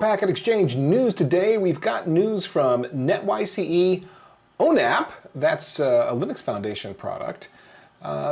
Packet Exchange news today. We've got news from NetIce ONAP, that's a Linux Foundation product,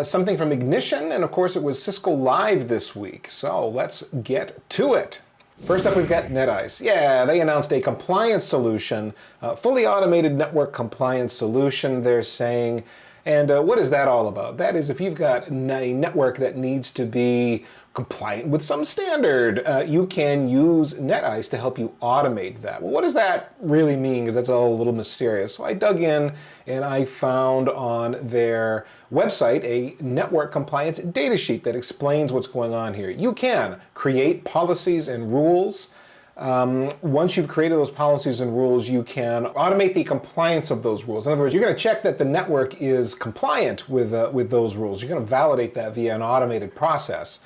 something from Ignition, and of course it was CiscoLive this week. So let's get to it. First up, we've got NetIce. Yeah, they announced a compliance solution, fully automated network compliance solution, they're saying. And what is that all about? That is, if you've got a network that needs to be compliant with some standard, you can use NetIce to help you automate that. Well, what does that really mean? Because that's all a little mysterious. So I dug in and I found on their website a network compliance data sheet that explains what's going on here. You can create policies and rules. Once you've created those policies and rules, you can automate the compliance of those rules. In other words, you're going to check that the network is compliant with those rules. You're going to validate that via an automated process.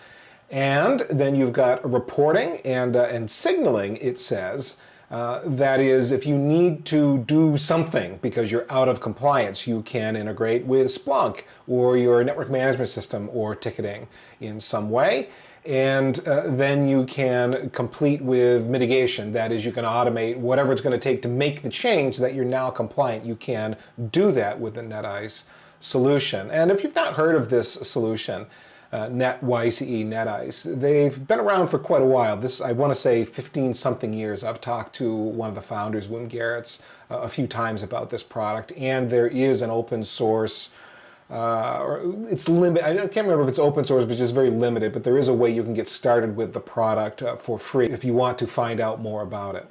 And then you've got reporting and signaling, it says. That is, if you need to do something because you're out of compliance, you can integrate with Splunk or your network management system or ticketing in some way. And then you can complete with mitigation. That is, you can automate whatever it's going to take to make the change so that you're now compliant. You can do that with the NetIce solution. And if you've not heard of this solution, NetIce, they've been around for quite a while. I want to say 15-something years. I've talked to one of the founders, Wim Garrett's, a few times about this product. And there is an open source it's limited. I can't remember if it's open source, but it's just very limited. But there is a way you can get started with the product for free if you want to find out more about it.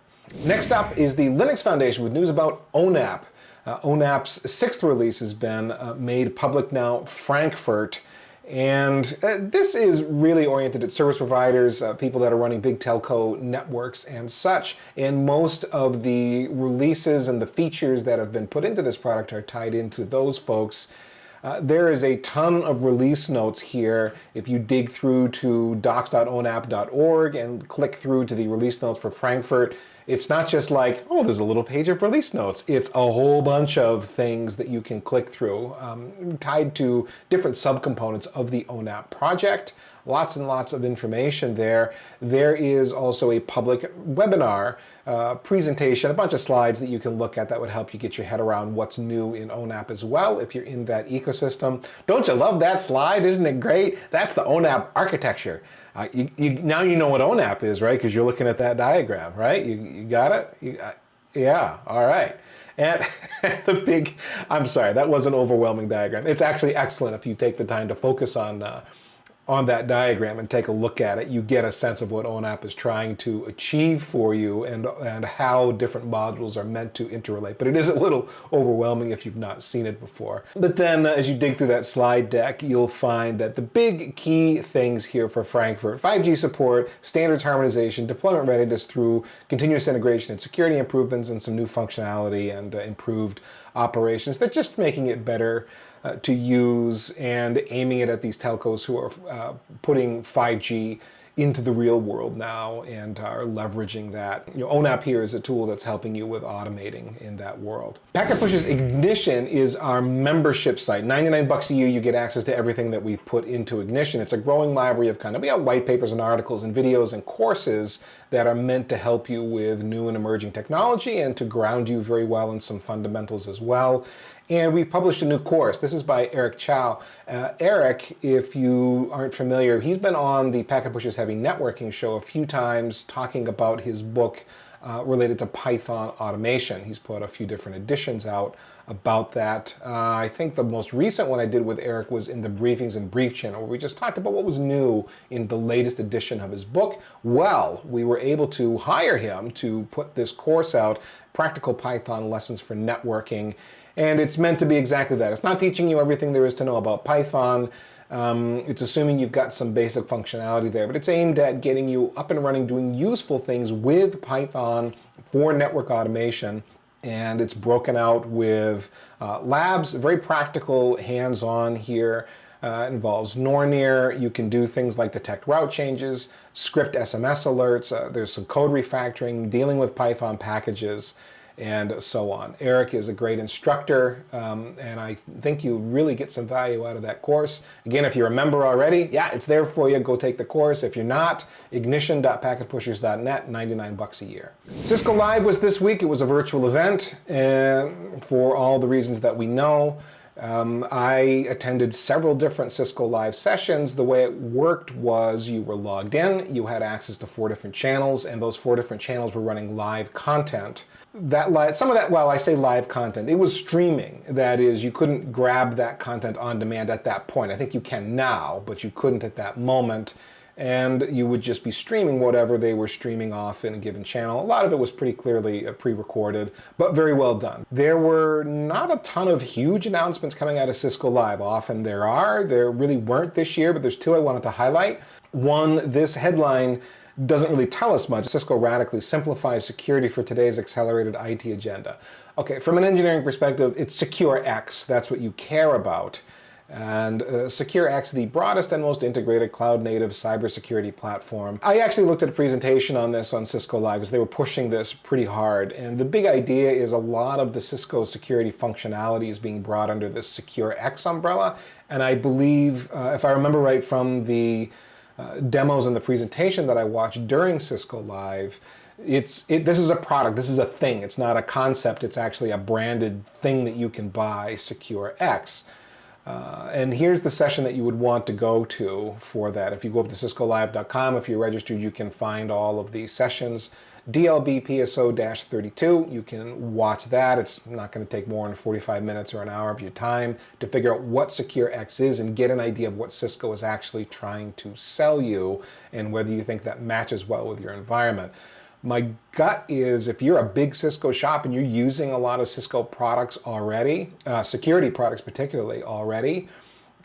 Next up is the Linux Foundation with news about ONAP. ONAP's 6th release has been made public now, Frankfurt. And this is really oriented at service providers, people that are running big telco networks and such. And most of the releases and the features that have been put into this product are tied into those folks. There is a ton of release notes here. If you dig through to docs.onap.org and click through to the release notes for Frankfurt, it's not just like, oh, there's a little page of release notes. It's a whole bunch of things that you can click through, tied to different subcomponents of the ONAP project. Lots and lots of information there. There is also a public webinar presentation, a bunch of slides that you can look at that would help you get your head around what's new in ONAP as well if you're in that ecosystem. Don't you love that slide? Isn't it great? That's the ONAP architecture. Now you know what ONAP is, right? Because you're looking at that diagram, right? You got it? Yeah, all right. And I'm sorry, that was an overwhelming diagram. It's actually excellent if you take the time to focus on that diagram and take a look at it. You get a sense of what ONAP is trying to achieve for you and how different modules are meant to interrelate. But it is a little overwhelming if you've not seen it before. But then as you dig through that slide deck, you'll find that the big key things here for Frankfurt: 5G support, standards harmonization, deployment readiness through continuous integration and security improvements, and some new functionality and improved operations. They're just making it better to use and aiming it at these telcos who are putting 5G into the real world now and are leveraging that. ONAP here is a tool that's helping you with automating in that world. Packet Push's Ignition is our membership site. $99 a year, you get access to everything that we've put into Ignition. It's a growing library of kind of white papers and articles and videos and courses that are meant to help you with new and emerging technology and to ground you very well in some fundamentals as well. And we've published a new course. This is by Eric Chow. Eric, if you aren't familiar, he's been on the Packet Push's Heavy Networking show a few times talking about his book related to Python automation. He's put a few different editions out about that. I think the most recent one I did with Eric was in the Briefings and Brief channel, where we just talked about what was new in the latest edition of his book. Well, we were able to hire him to put this course out, Practical Python Lessons for Networking. And it's meant to be exactly that. It's not teaching you everything there is to know about Python. It's assuming you've got some basic functionality there, but it's aimed at getting you up and running, doing useful things with Python for network automation. And it's broken out with labs, very practical, hands-on here. Involves Nornir. You can do things like detect route changes, script SMS alerts. There's some code refactoring, dealing with Python packages. and so on. Eric is a great instructor, and I think you really get some value out of that course. Again, if you're a member already, yeah, it's there for you. Go take the course. If you're not, ignition.packetpushers.net, $99 a year. CiscoLive was this week. It was a virtual event for all the reasons that we know. I attended several different CiscoLive sessions. The way it worked was you were logged in, you had access to 4 different channels, and those 4 different channels were running live content. Some of that, well, I say live content, it was streaming. That is, you couldn't grab that content on demand at that point. I think you can now, but you couldn't at that moment. And you would just be streaming whatever they were streaming off in a given channel. A lot of it was pretty clearly pre-recorded, but very well done. There were not a ton of huge announcements coming out of CiscoLive. Often there are. There really weren't this year, but there's 2 I wanted to highlight. One, this headline doesn't really tell us much. Cisco radically simplifies security for today's accelerated IT agenda. Okay, from an engineering perspective, it's SecureX. That's what you care about. And SecureX, the broadest and most integrated cloud-native cybersecurity platform. I actually looked at a presentation on this on CiscoLive because they were pushing this pretty hard. And the big idea is a lot of the Cisco security functionality is being brought under this SecureX umbrella. And I believe, if I remember right from the demos and the presentation that I watched during CiscoLive, this is a product, this is a thing. It's not a concept, it's actually a branded thing that you can buy, SecureX. And here's the session that you would want to go to for that. If you go up to CiscoLive.com, if you're registered, you can find all of these sessions. DLB PSO-32, you can watch that. It's not going to take more than 45 minutes or an hour of your time to figure out what SecureX is and get an idea of what Cisco is actually trying to sell you and whether you think that matches well with your environment. My gut is if you're a big Cisco shop and you're using a lot of Cisco products already, security products particularly already,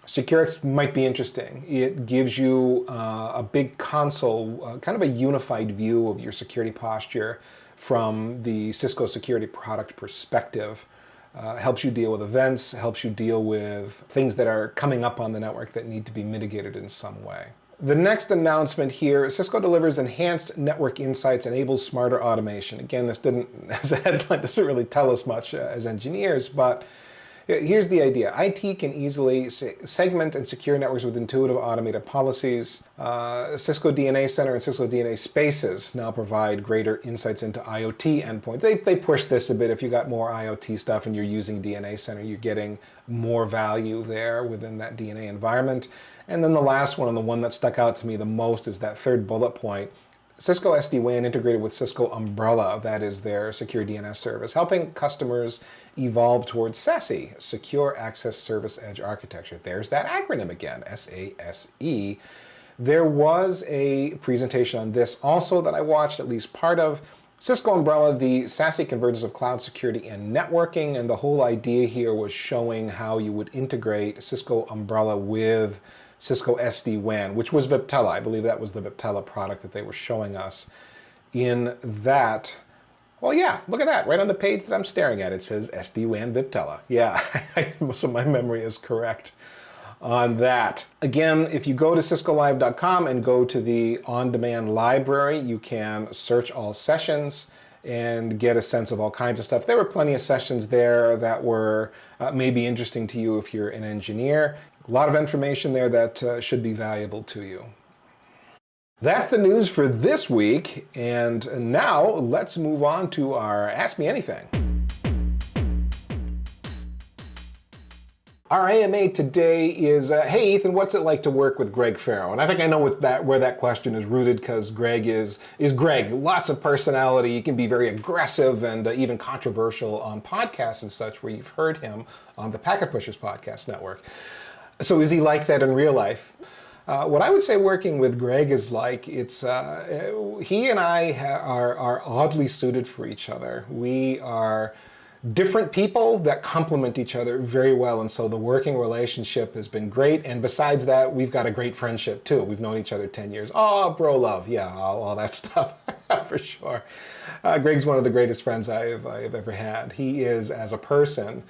SecureX might be interesting. It gives you a big console, kind of a unified view of your security posture from the Cisco security product perspective. Helps you deal with events, helps you deal with things that are coming up on the network that need to be mitigated in some way. The next announcement here, Cisco delivers enhanced network insights, enables smarter automation. Again, this didn't, as a headline, doesn't really tell us much as engineers, but here's the idea. IT can easily segment and secure networks with intuitive automated policies. Cisco DNA Center and Cisco DNA Spaces now provide greater insights into IoT endpoints. They push this a bit. If you got more IoT stuff and you're using DNA Center, you're getting more value there within that DNA environment. And then the last one, and the one that stuck out to me the most, is that 3rd bullet point. Cisco SD-WAN integrated with Cisco Umbrella, that is their secure DNS service, helping customers evolve towards SASE, Secure Access Service Edge Architecture. There's that acronym again, SASE. There was a presentation on this also that I watched at least part of. Cisco Umbrella, the SASE convergence of cloud security and networking, and the whole idea here was showing how you would integrate Cisco Umbrella with Cisco SD-WAN, which was Viptela. I believe that was the Viptela product that they were showing us in that. Well, yeah, look at that. Right on the page that I'm staring at, it says SD-WAN Viptela. Yeah, most of my memory is correct on that. Again, if you go to CiscoLive.com and go to the on-demand library, you can search all sessions and get a sense of all kinds of stuff. There were plenty of sessions there that were maybe interesting to you if you're an engineer. A lot of information there that should be valuable to you. That's the news for this week, and now let's move on to our Ask Me Anything. Our AMA today is, hey Ethan, what's it like to work with Greg Ferro? And I think I know where that question is rooted, because Greg is Greg. Lots of personality. He can be very aggressive and even controversial on podcasts and such, where you've heard him on the Packet Pushers Podcast Network. So is he like that in real life? What I would say working with Greg is like, he and I are oddly suited for each other. We are different people that complement each other very well, and so the working relationship has been great. And besides that, we've got a great friendship too. We've known each other 10 years. Oh, bro love, yeah, all that stuff for sure. Greg's one of the greatest friends I've ever had. He is, as a person,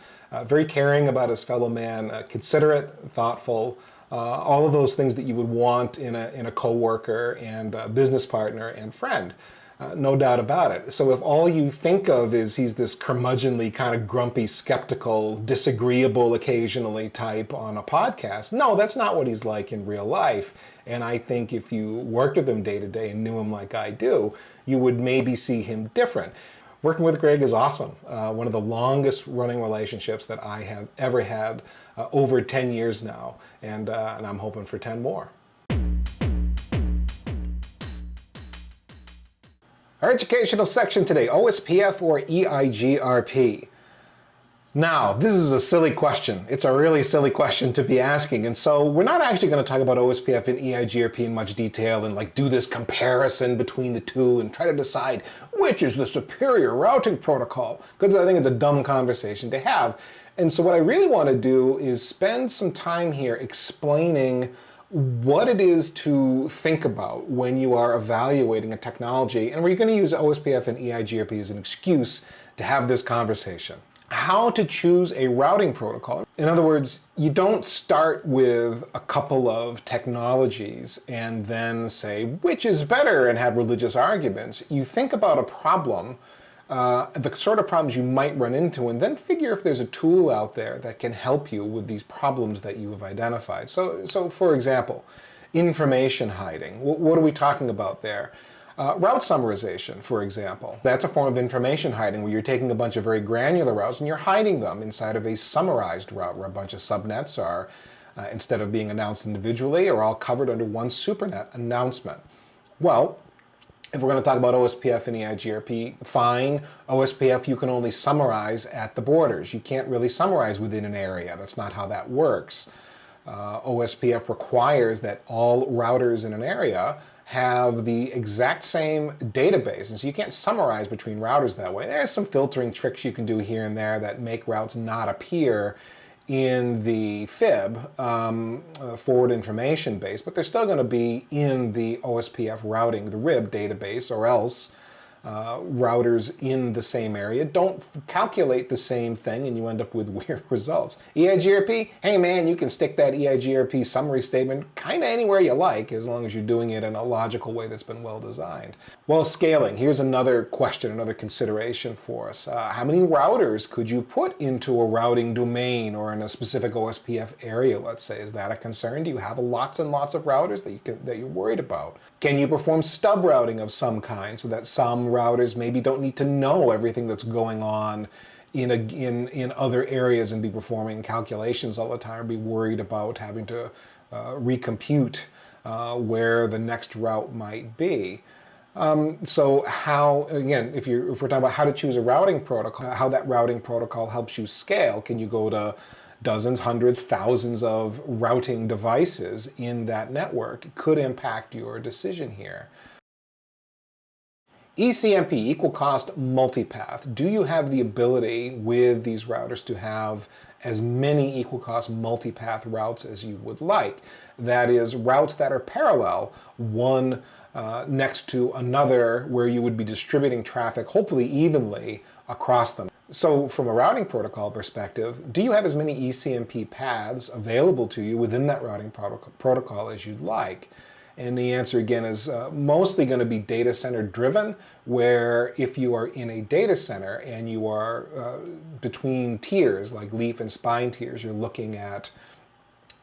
very caring about his fellow man, considerate, thoughtful, all of those things that you would want in a coworker and a business partner and friend. No doubt about it. So if all you think of is he's this curmudgeonly, kind of grumpy, skeptical, disagreeable occasionally type on a podcast, no, that's not what he's like in real life. And I think if you worked with him day to day and knew him like I do, you would maybe see him different. Working with Greg is awesome. One of the longest running relationships that I have ever had, over 10 years now, and I'm hoping for 10 more. Our educational section today, OSPF or EIGRP. Now, this is a silly question. It's a really silly question to be asking. And so we're not actually going to talk about OSPF and EIGRP in much detail and like do this comparison between the two and try to decide which is the superior routing protocol, because I think it's a dumb conversation to have. And so what I really want to do is spend some time here explaining what it is to think about when you are evaluating a technology, and we're going to use OSPF and EIGRP as an excuse to have this conversation. How to choose a routing protocol. In other words, you don't start with a couple of technologies and then say, which is better, and have religious arguments. You think about a problem, the sort of problems you might run into, and then figure if there's a tool out there that can help you with these problems that you have identified. So for example, information hiding. What are we talking about there? Route summarization, for example. That's a form of information hiding where you're taking a bunch of very granular routes and you're hiding them inside of a summarized route where a bunch of subnets are, instead of being announced individually, are all covered under one supernet announcement. Well, if we're going to talk about OSPF and EIGRP, fine. OSPF, you can only summarize at the borders. You can't really summarize within an area. That's not how that works. OSPF requires that all routers in an area have the exact same database, and so you can't summarize between routers that way. There's some filtering tricks you can do here and there that make routes not appear in the FIB, forward information base, but they're still going to be in the OSPF routing, the RIB database, or else routers in the same area don't calculate the same thing and you end up with weird results. EIGRP, hey man, you can stick that EIGRP summary statement kind of anywhere you like as long as you're doing it in a logical way that's been well designed. Well, scaling, here's another question, another consideration for us. How many routers could you put into a routing domain or in a specific OSPF area, let's say? Is that a concern? Do you have lots and lots of routers that you're worried about? Can you perform stub routing of some kind so that some routers maybe don't need to know everything that's going on in other areas and be performing calculations all the time, or be worried about having to recompute where the next route might be? So how, again, if we're talking about how to choose a routing protocol, how that routing protocol helps you scale, can you go to dozens, hundreds, thousands of routing devices in that network? It could impact your decision here. ECMP, equal cost multipath. Do you have the ability with these routers to have as many equal cost multipath routes as you would like? That is, routes that are parallel, one next to another, where you would be distributing traffic hopefully evenly across them. So from a routing protocol perspective, do you have as many ECMP paths available to you within that routing protocol as you'd like? And the answer again is mostly going to be data center driven, where if you are in a data center and you are between tiers, like leaf and spine tiers, you're looking at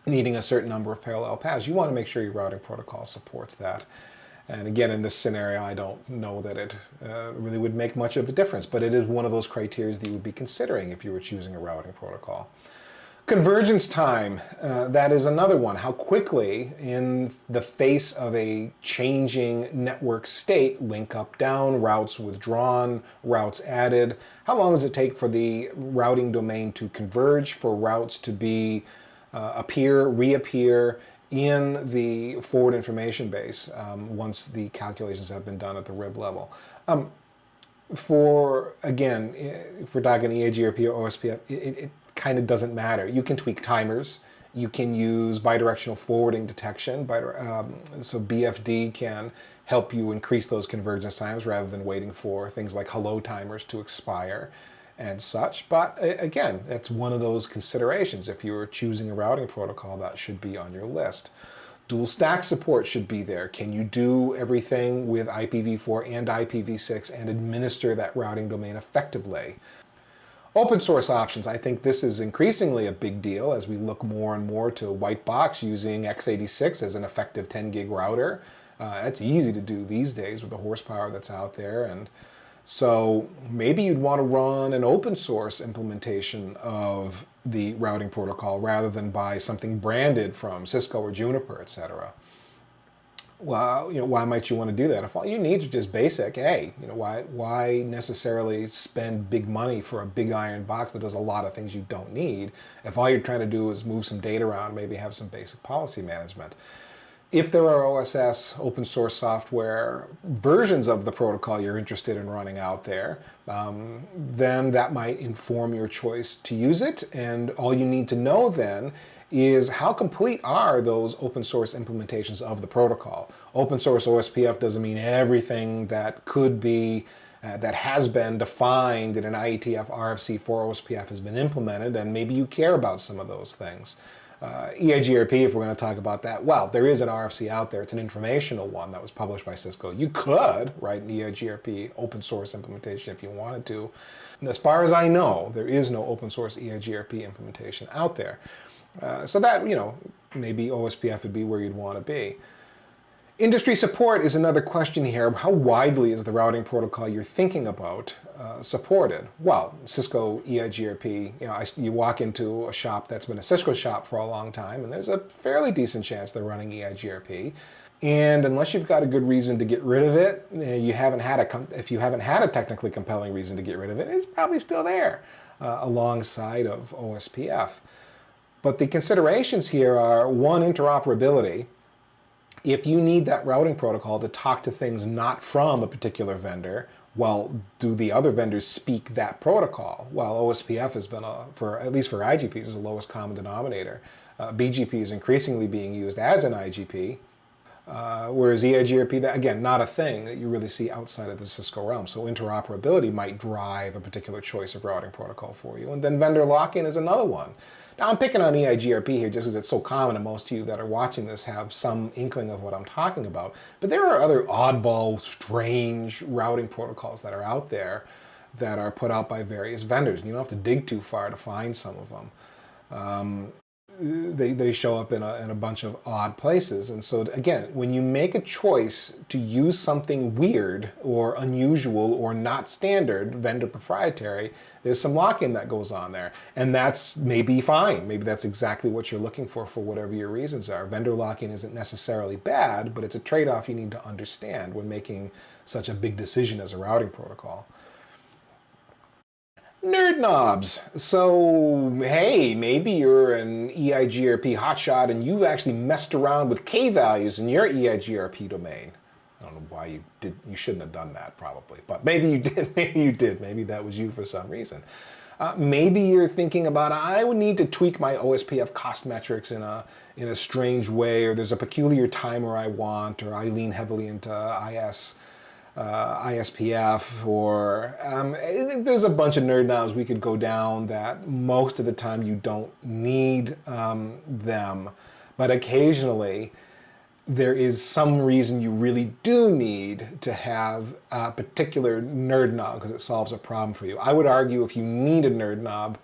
needing a certain number of parallel paths. You want to make sure your routing protocol supports that. And again, in this scenario, I don't know that it really would make much of a difference, but it is one of those criteria that you would be considering if you were choosing a routing protocol. Convergence time, that is another one. How quickly, in the face of a changing network state, link up, down, routes withdrawn, routes added, how long does it take for the routing domain to converge, for routes to be reappear in the forward information base once the calculations have been done at the RIB level? Again, if we're talking EIGRP or OSPF, it kind of doesn't matter. You can tweak timers. You can use bidirectional forwarding detection. So BFD can help you increase those convergence times rather than waiting for things like hello timers to expire and such. But again, that's one of those considerations. If you're choosing a routing protocol, that should be on your list. Dual stack support should be there. Can you do everything with IPv4 and IPv6 and administer that routing domain effectively? Open source options, I think this is increasingly a big deal as we look more and more to white box using x86 as an effective 10 gig router. It's easy to do these days with the horsepower that's out there. And so maybe you'd want to run an open source implementation of the routing protocol rather than buy something branded from Cisco or Juniper, etc. Well, why might you want to do that? If all you need is just basic, hey, why necessarily spend big money for a big iron box that does a lot of things you don't need if all you're trying to do is move some data around, maybe have some basic policy management. If there are OSS, open source software, versions of the protocol you're interested in running out there, then that might inform your choice to use it. And all you need to know then is how complete are those open source implementations of the protocol. Open source OSPF doesn't mean everything that could be, that has been defined in an IETF RFC for OSPF has been implemented, and maybe you care about some of those things. EIGRP, if we're going to talk about that, well, there is an RFC out there. It's an informational one that was published by Cisco. You could write an EIGRP open source implementation if you wanted to. And as far as I know, there is no open source EIGRP implementation out there. So that, maybe OSPF would be where you'd want to be. Industry support is another question here. How widely is the routing protocol you're thinking about supported? Well, Cisco EIGRP, you walk into a shop that's been a Cisco shop for a long time, and there's a fairly decent chance they're running EIGRP. And unless you've got a good reason to get rid of it, if you haven't had a technically compelling reason to get rid of it, it's probably still there alongside of OSPF. But the considerations here are, one, interoperability. If you need that routing protocol to talk to things not from a particular vendor, well, do the other vendors speak that protocol? Well, OSPF has been, at least for IGPs, is the lowest common denominator. BGP is increasingly being used as an IGP, whereas EIGRP, again, not a thing that you really see outside of the Cisco realm. So interoperability might drive a particular choice of routing protocol for you. And then vendor lock-in is another one. Now, I'm picking on EIGRP here just because it's so common and most of you that are watching this have some inkling of what I'm talking about. But there are other oddball, strange routing protocols that are out there that are put out by various vendors. You don't have to dig too far to find some of them. They show up in a bunch of odd places. And so, again, when you make a choice to use something weird or unusual or not standard, vendor proprietary, there's some lock-in that goes on there. And that's maybe fine. Maybe that's exactly what you're looking for whatever your reasons are. Vendor lock-in isn't necessarily bad, but it's a trade-off you need to understand when making such a big decision as a routing protocol. Nerd knobs. So, hey, maybe you're an EIGRP hotshot and you've actually messed around with K values in your EIGRP domain. I don't know why you shouldn't have done that probably, but maybe you did, maybe that was you for some reason. Maybe you're thinking about, I would need to tweak my OSPF cost metrics in a strange way, or there's a peculiar timer I want, or I lean heavily into ISPF, or there's a bunch of nerd knobs we could go down that most of the time you don't need them, but occasionally there is some reason you really do need to have a particular nerd knob because it solves a problem for you. I would argue if you need a nerd knob,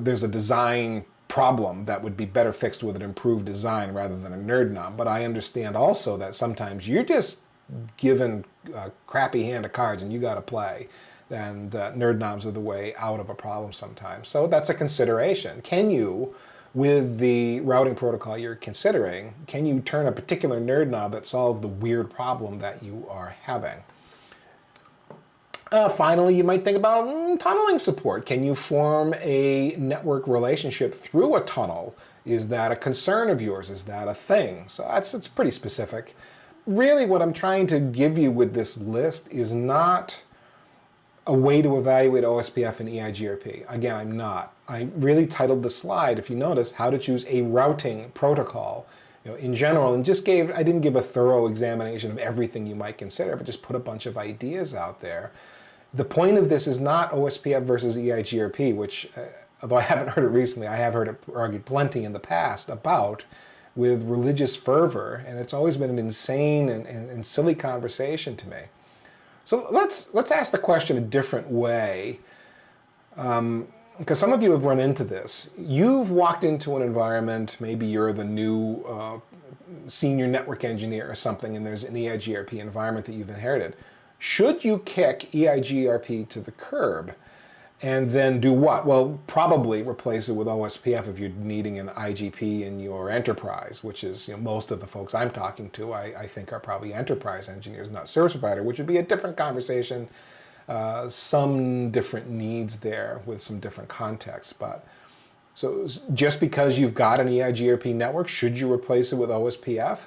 there's a design problem that would be better fixed with an improved design rather than a nerd knob. But I understand also that sometimes you're just given a crappy hand of cards and you got to play, and nerd knobs are the way out of a problem sometimes. So that's a consideration. Can you, with the routing protocol you're considering, can you turn a particular nerd knob that solves the weird problem that you are having? Finally, you might think about tunneling support. Can you form a network relationship through a tunnel? Is that a concern of yours? Is that a thing? So it's pretty specific. Really, what I'm trying to give you with this list is not a way to evaluate OSPF and EIGRP. Again, I'm not. I really titled the slide, if you notice, how to choose a routing protocol, in general, and I didn't give a thorough examination of everything you might consider, but just put a bunch of ideas out there. The point of this is not OSPF versus EIGRP, which, although I haven't heard it recently, I have heard it argued plenty in the past about. with religious fervor, and it's always been an insane and silly conversation to me. So let's ask the question a different way, because some of you have run into this. You've walked into an environment, maybe you're the new senior network engineer or something, and there's an EIGRP environment that you've inherited. Should you kick EIGRP to the curb and then do what? Well, probably replace it with OSPF if you're needing an IGP in your enterprise, which is, most of the folks I'm talking to, I think are probably enterprise engineers, not service provider, which would be a different conversation, some different needs there with some different contexts. But so just because you've got an EIGRP network, should you replace it with OSPF?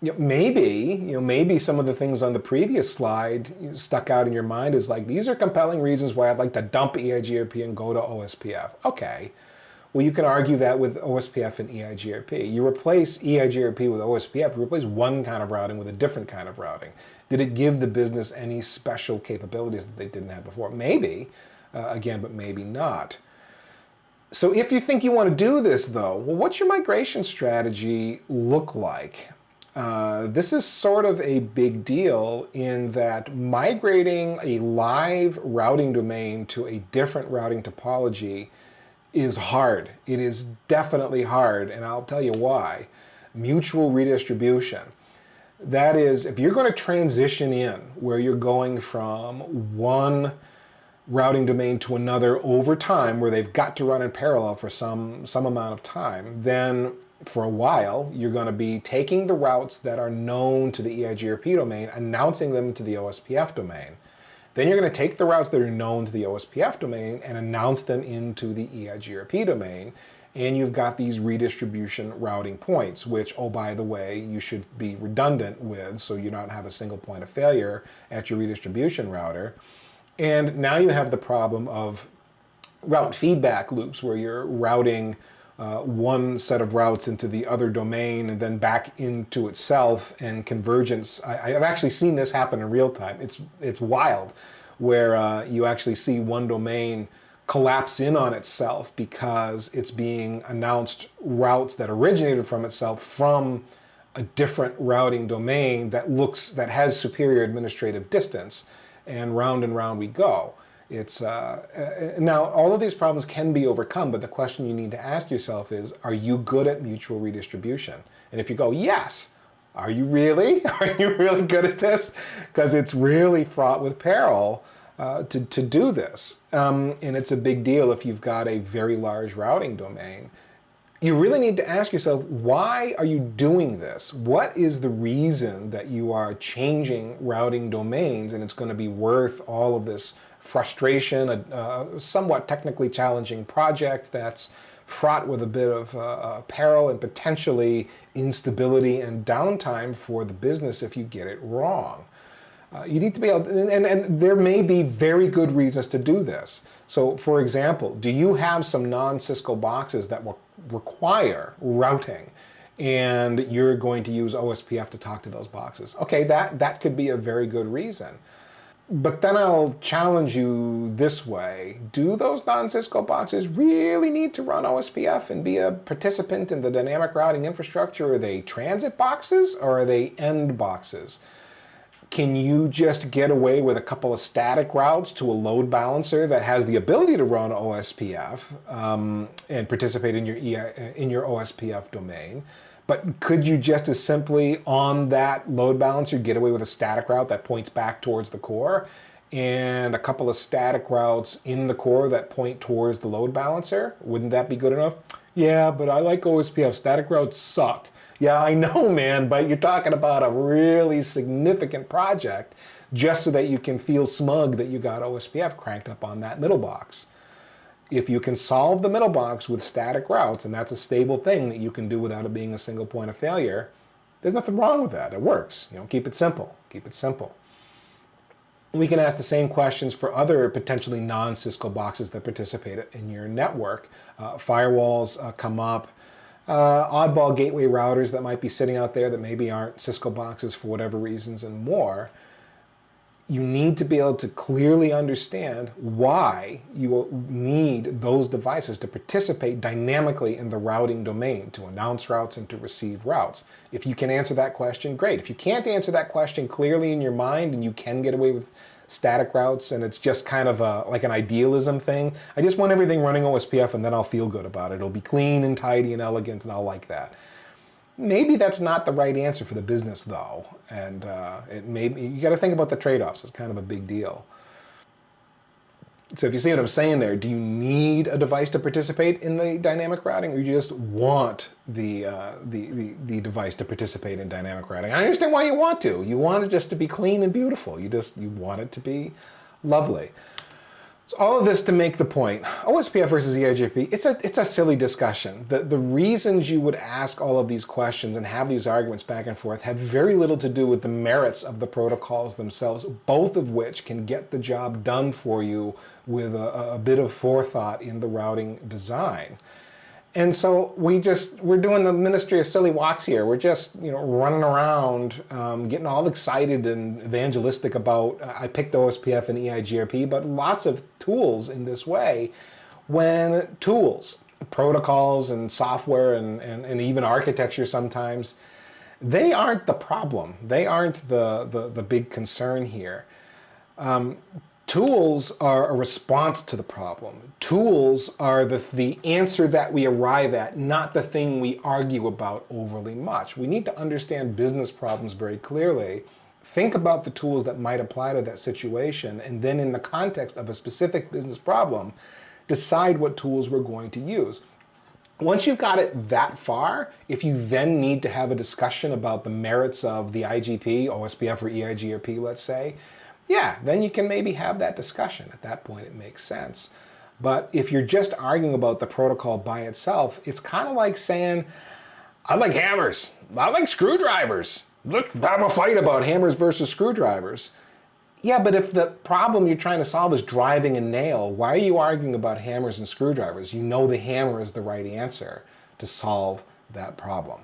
Maybe some of the things on the previous slide stuck out in your mind is like, these are compelling reasons why I'd like to dump EIGRP and go to OSPF. Okay, well, you can argue that with OSPF and EIGRP. You replace EIGRP with OSPF, you replace one kind of routing with a different kind of routing. Did it give the business any special capabilities that they didn't have before? Maybe, again, but maybe not. So if you think you want to do this though, well, what's your migration strategy look like? This is sort of a big deal in that migrating a live routing domain to a different routing topology is hard. It is definitely hard, and I'll tell you why. Mutual redistribution. That is, if you're going to transition in where you're going from one routing domain to another over time, where they've got to run in parallel for some amount of time, then for a while, you're going to be taking the routes that are known to the EIGRP domain, announcing them to the OSPF domain. Then you're going to take the routes that are known to the OSPF domain and announce them into the EIGRP domain. And you've got these redistribution routing points, which, oh, by the way, you should be redundant with, so you don't have a single point of failure at your redistribution router. And now you have the problem of route feedback loops, where you're routing one set of routes into the other domain and then back into itself, and convergence. I've actually seen this happen in real time. It's wild, where you actually see one domain collapse in on itself because it's being announced routes that originated from itself from a different routing domain that has superior administrative distance, and round we go. It's now, all of these problems can be overcome, but the question you need to ask yourself is, are you good at mutual redistribution? And if you go, yes, are you really? Are you really good at this? Because it's really fraught with peril to do this. And it's a big deal if you've got a very large routing domain. You really need to ask yourself, why are you doing this? What is the reason that you are changing routing domains, and it's going to be worth all of this frustration, a somewhat technically challenging project that's fraught with a bit of peril and potentially instability and downtime for the business if you get it wrong. You need to be able to, and there may be very good reasons to do this. So for example, do you have some non-Cisco boxes that will require routing, and you're going to use OSPF to talk to those boxes? Okay, that could be a very good reason. But then I'll challenge you this way. Do those non-Cisco boxes really need to run OSPF and be a participant in the dynamic routing infrastructure? Are they transit boxes, or are they end boxes? Can you just get away with a couple of static routes to a load balancer that has the ability to run OSPF and participate in your OSPF domain? But could you just as simply, on that load balancer, get away with a static route that points back towards the core, and a couple of static routes in the core that point towards the load balancer? Wouldn't that be good enough? Yeah, but I like OSPF. Static routes suck. Yeah, I know, man, but you're talking about a really significant project just so that you can feel smug that you got OSPF cranked up on that middle box. If you can solve the middle box with static routes, and that's a stable thing that you can do without it being a single point of failure, there's nothing wrong with that. It works. Keep it simple. Keep it simple. We can ask the same questions for other potentially non-Cisco boxes that participate in your network. Firewalls come up. Oddball gateway routers that might be sitting out there that maybe aren't Cisco boxes for whatever reasons, and more. you need to be able to clearly understand why you need those devices to participate dynamically in the routing domain, to announce routes and to receive routes. If you can answer that question, great. If you can't answer that question clearly in your mind and you can get away with static routes and it's just kind of like an idealism thing, I just want everything running OSPF and then I'll feel good about it. It'll be clean and tidy and elegant and I'll like that. Maybe that's not the right answer for the business, though, and you got to think about the trade-offs. It's kind of a big deal. So if you see what I'm saying there, do you need a device to participate in the dynamic routing, or you just want the device to participate in dynamic routing? I understand why you want to. You want it just to be clean and beautiful. You want it to be lovely. So all of this to make the point, OSPF versus EIGRP, it's a silly discussion. The reasons you would ask all of these questions and have these arguments back and forth have very little to do with the merits of the protocols themselves, both of which can get the job done for you with a bit of forethought in the routing design. And so we're doing the ministry of silly walks here. We're just, running around, getting all excited and evangelistic about, I picked OSPF and EIGRP, but lots of tools in this way, when tools, protocols and software and even architecture sometimes, they aren't the problem. They aren't the big concern here. Tools are a response to the problem. Tools are the answer that we arrive at, not the thing we argue about overly much. We need to understand business problems very clearly, think about the tools that might apply to that situation, and then in the context of a specific business problem, decide what tools we're going to use. Once you've got it that far, if you then need to have a discussion about the merits of the IGP, OSPF or EIGRP, let's say, yeah, then you can maybe have that discussion. At that point, it makes sense. But if you're just arguing about the protocol by itself, it's kind of like saying, I like hammers, I like screwdrivers. Let's have a fight about hammers versus screwdrivers. Yeah, but if the problem you're trying to solve is driving a nail, why are you arguing about hammers and screwdrivers? You know the hammer is the right answer to solve that problem.